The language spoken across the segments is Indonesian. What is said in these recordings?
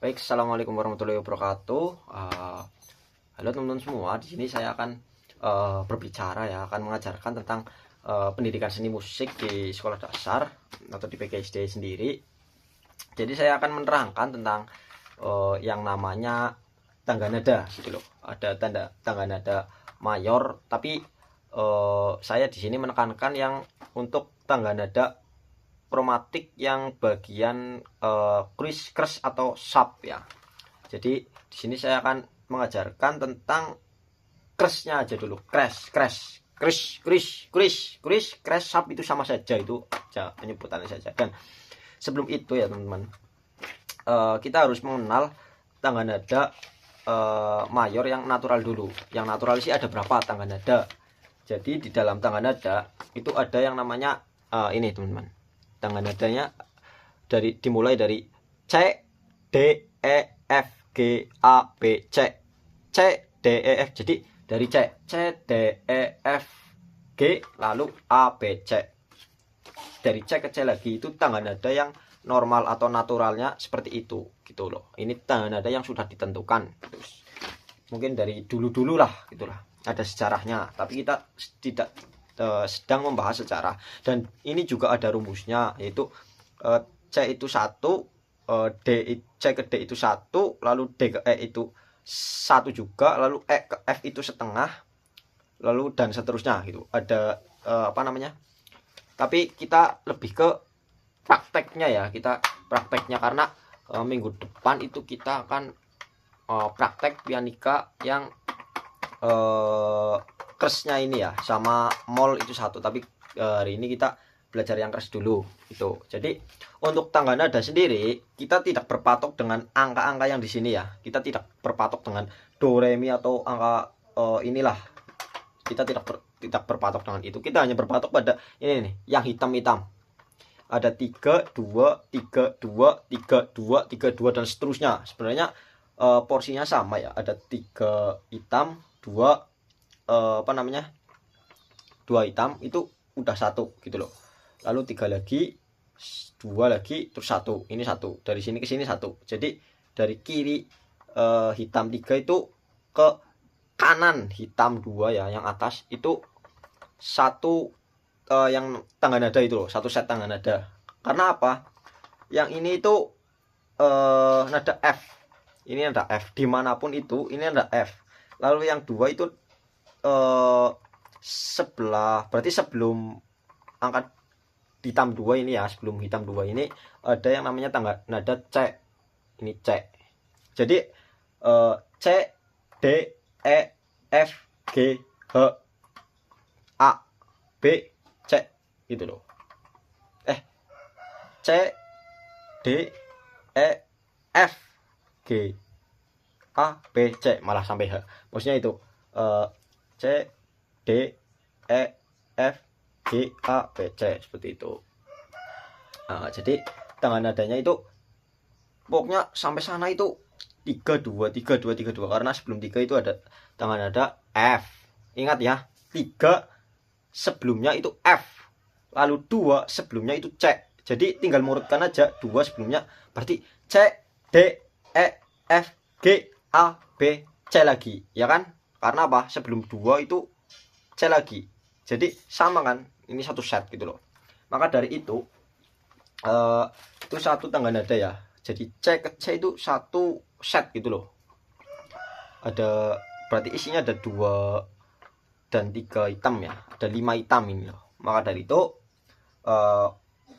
Baik, assalamualaikum warahmatullahi wabarakatuh. Halo teman-teman semua. Di sini saya akan berbicara ya, akan mengajarkan tentang pendidikan seni musik di sekolah dasar atau di PGSD sendiri. Jadi saya akan menerangkan tentang yang namanya tangga nada, gitu loh. Ada tangga nada mayor, tapi saya di sini menekankan yang untuk tangga nada kromatik yang bagian kris atau sub ya. Jadi di sini saya akan mengajarkan tentang crash-nya aja dulu. Crash, sub itu sama saja, itu aja penyebutannya saja. Dan sebelum itu ya teman-teman, kita harus mengenal tangga nada mayor yang natural dulu. Yang natural sih ada berapa tangga nada. Jadi di dalam tangga nada itu ada yang namanya ini teman-teman. Tangga nadanya dimulai dari C, D, E, F, G, A, B, C. C, D, E, F. Jadi dari C, D, E, F, G, lalu A, B, C. Dari C ke C lagi itu tangga nada yang normal atau naturalnya seperti itu, gitu loh. Ini tangga nada yang sudah ditentukan. Terus, mungkin dari dulu-dulu lah, gitulah. Ada sejarahnya, tapi kita tidak sedang membahas sejarah. Dan ini juga ada rumusnya, yaitu C itu 1, C ke D itu 1, lalu D ke E itu 1 juga, lalu E ke F itu setengah, lalu dan seterusnya gitu. Ada apa namanya? Tapi kita lebih ke prakteknya ya, kita prakteknya karena minggu depan itu kita akan praktek pianika yang crushnya ini ya, sama mol itu satu. Tapi hari ini kita belajar yang crush dulu itu. Jadi untuk tangga nada sendiri kita tidak berpatok dengan angka-angka yang di sini ya. Kita tidak berpatok dengan do re mi atau angka inilah. Kita tidak berpatok dengan itu. Kita hanya berpatok pada ini nih, yang hitam-hitam. Ada 3 2 3 2 3 2 3 2 dan seterusnya. Sebenarnya porsinya sama ya. Ada 3 hitam, 2 apa namanya, 2 hitam itu udah 1 gitu loh. Lalu 3 lagi, 2 lagi, terus 1. Ini 1, dari sini ke sini 1. Jadi dari kiri hitam 3 itu ke kanan hitam 2 ya, yang atas itu 1 yang tangga nada itu loh, 1 set tangga nada. Karena apa? Yang ini itu nada F. Ini nada F, dimanapun itu ini nada F. Lalu yang 2 itu sebelah, berarti sebelum angka hitam 2 ini ya, sebelum hitam 2 ini ada yang namanya tangga nada C. Ini C. Jadi C, D, E, F, G, H, A, B, C gitu loh. C, D, E, F, G, A, B, C, malah sampai H. Maksudnya itu C, D, E, F, G, A, B, C, seperti itu. Jadi tangga nadanya itu pokoknya sampai sana itu 3 2 3 2 3 2, karena sebelum 3 itu ada tangga nada F. Ingat ya, 3 sebelumnya itu F, lalu 2 sebelumnya itu C. Jadi tinggal murutkan aja 2 sebelumnya, berarti C, D, E, F, G, A, B, C lagi, ya kan? Karena apa? Sebelum 2 itu C lagi. Jadi sama kan? Ini satu set gitu loh. Maka dari itu satu tangga nada ya. Jadi C ke C itu satu set gitu loh. Ada, berarti isinya ada 2 dan 3 hitam ya. Ada 5 hitam ini loh. Maka dari itu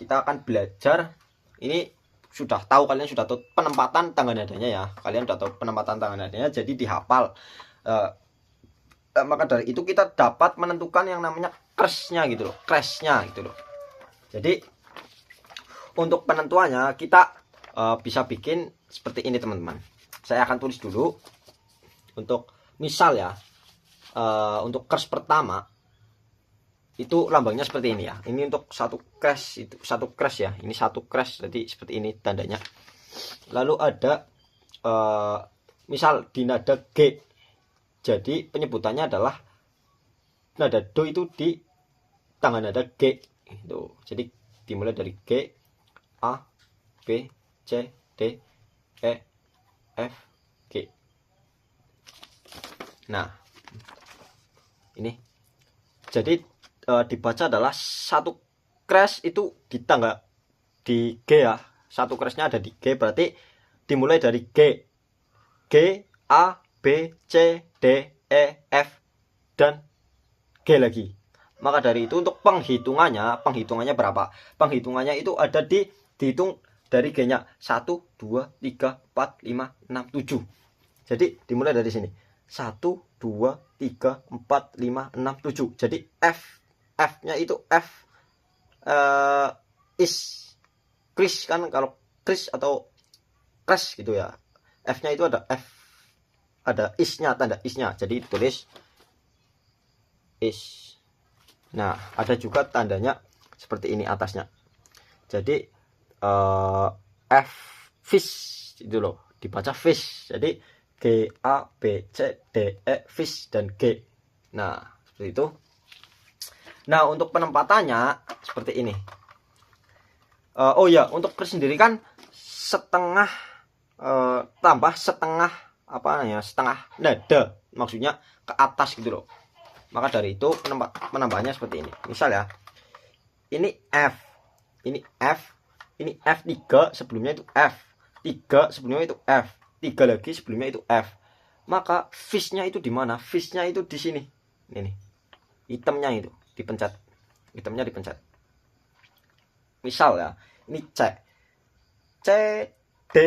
kita akan belajar, ini sudah tahu, kalian sudah tahu penempatan tangga nadanya ya. Kalian sudah tahu penempatan tangga nadanya, jadi dihafal. Maka dari itu kita dapat menentukan yang namanya crash-nya gitu loh, crash-nya gitu loh. Jadi untuk penentuannya kita bisa bikin seperti ini teman-teman. Saya akan tulis dulu. Untuk misal ya, untuk crash pertama itu lambangnya seperti ini ya. Ini untuk satu crash, itu satu crash ya. Ini satu crash, jadi seperti ini tandanya. Lalu ada misal di nada G. Jadi penyebutannya adalah nada do itu di tangga nada G itu. Jadi dimulai dari G, A, B, C, D, E, F, G. Nah, ini. Jadi dibaca adalah satu crash itu di tangga di G ya. Satu crashnya ada di G, berarti dimulai dari G. G, A, B, C, D, E, F, dan G lagi. Maka dari itu untuk penghitungannya berapa? Penghitungannya itu ada dihitung dari G-nya 1, 2, 3, 4, 5, 6, 7. Jadi dimulai dari sini. 1, 2, 3, 4, 5, 6, 7. Jadi F-nya itu F is crash kan, kalau crash atau crash gitu ya. F-nya itu ada F, ada is-nya, tanda is-nya. Jadi ditulis is. Nah, ada juga tandanya seperti ini atasnya. Jadi F fish itu loh, dibaca fish. Jadi G, A, B, C, D, E, fish, dan G. Nah, seperti itu. Nah, untuk penempatannya seperti ini. Oh ya, untuk kris sendiri kan setengah tambah setengah setengah nada, maksudnya ke atas gitu loh. Maka dari itu penambahannya seperti ini. Misal ya, ini F, ini F, ini F3, sebelumnya itu F, 3 sebelumnya itu F, 3 lagi sebelumnya itu F. Maka fishnya itu di mana? Fishnya itu di sini. Ini hitamnya itu dipencet, hitamnya dipencet. Misal ya, ini C, C, D,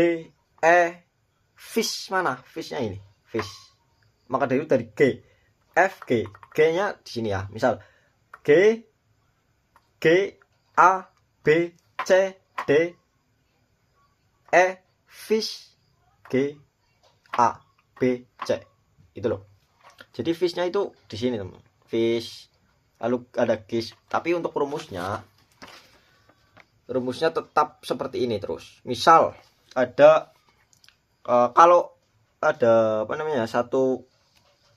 E, fish mana? Fishnya ini, fish. Maka dari itu dari G, F, G, G-nya di sini ya. Misal G, G, A, B, C, D, E, fish, G, A, B, C. Itu loh. Jadi fishnya itu di sini teman. Fish, lalu ada G. Tapi untuk rumusnya tetap seperti ini terus. Misal ada kalau ada satu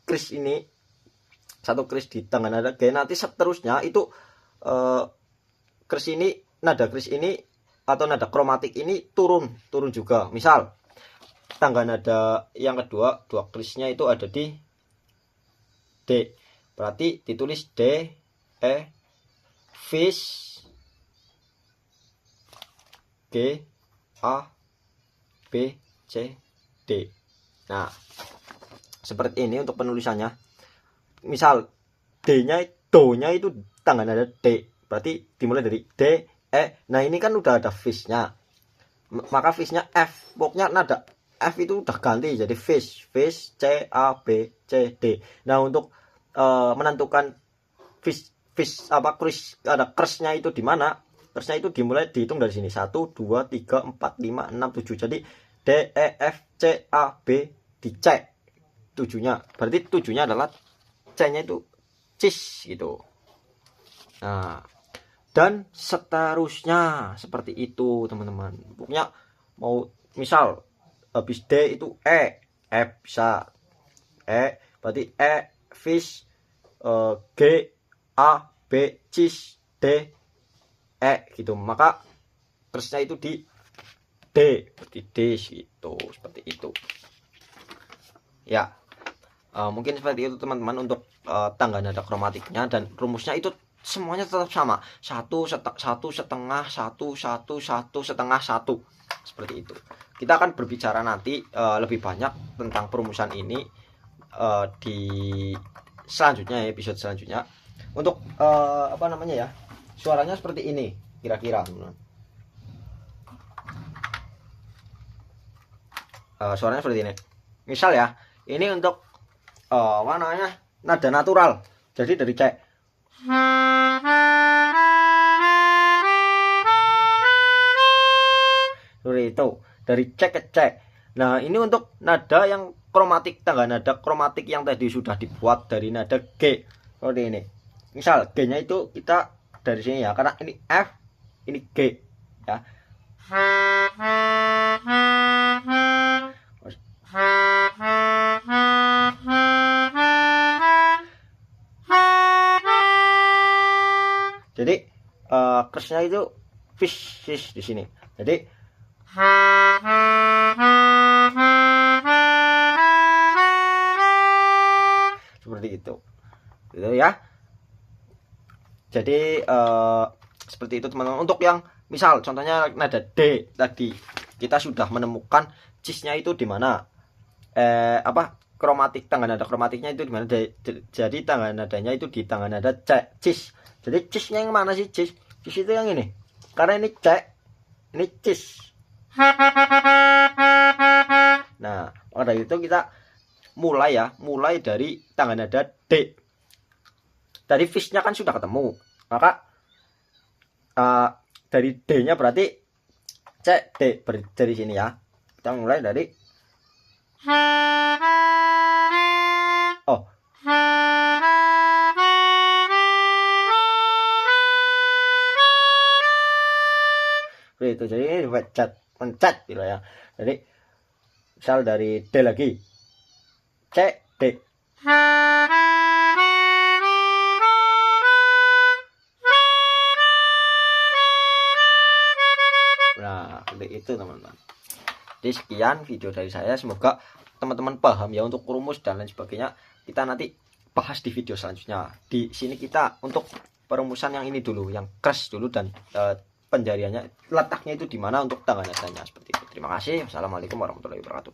kris ini, satu kris di tengah nada G, nanti seterusnya itu kris ini, nada kris ini atau nada kromatik ini turun juga. Misal tangga nada yang kedua, dua krisnya itu ada di D, berarti ditulis D, E, fish, G, A, B, C, D. Nah, seperti ini untuk penulisannya. Misal D-nya, Do-nya itu tangga nada D, berarti dimulai dari D, E. Nah, ini kan udah ada fish-nya. Maka fish-nya F. Pokoknya nada F itu udah ganti jadi fish, C, A, B, C, D. Nah, untuk menentukan fish kris, ada crash-nya itu di mana? Crash-nya itu dimulai dihitung dari sini. 1, 2, 3, 4, 5, 6, 7. Jadi D, E, F, C, A, B dicek 7-nya. Berarti 7-nya adalah C-nya itu cis gitu. Nah, dan seterusnya seperti itu teman-teman. Pokoknya mau misal habis D itu E, F bisa E, berarti E, fish, G, A, B, cis, D, E gitu. Maka terusnya itu di D, seperti D gitu, seperti itu. Ya, mungkin seperti itu teman-teman untuk tangga nada kromatiknya, dan rumusnya itu semuanya tetap sama. 1, 1 setengah, 1, 1, 1 setengah, 1. Seperti itu. Kita akan berbicara nanti lebih banyak tentang perumusan ini di selanjutnya, episode selanjutnya. Untuk suaranya seperti ini kira-kira teman-teman. Suaranya seperti ini. Misal ya, ini untuk nada natural. Jadi dari C. Seperti itu. Dari C ke C. Nah, ini untuk nada yang kromatik, tangga nada kromatik yang tadi sudah dibuat dari nada G. Seperti ini. Misal G-nya itu kita dari sini ya, karena ini F, ini G ya. Jadi crash-nya itu fish di sini. Jadi gitu ya. Jadi seperti itu teman-teman. Untuk yang misal contohnya nada D tadi, kita sudah menemukan cisnya itu di mana, kromatik, tangga nada kromatiknya itu di mana. Jadi tangga nadanya itu di tangga nada C, cis. Jadi cisnya yang mana sih? Cis itu yang ini, karena ini C, ini cis. Nah, maka dari itu kita mulai dari tangga nada D. Dari fishnya kan sudah ketemu, maka dari D-nya berarti C, D dari sini ya. Kita mulai dari itu, jadi pencet gitu ya. Jadi misal dari D lagi, C, D. Nah, itu teman-teman. Jadi sekian video dari saya, semoga teman-teman paham ya untuk rumus dan lain sebagainya. Kita nanti bahas di video selanjutnya. Di sini kita untuk perumusan yang ini dulu, yang crash dulu, dan penjariannya letaknya itu di mana untuk tangga nadanya, seperti itu. Terima kasih. Wassalamualaikum warahmatullahi wabarakatuh.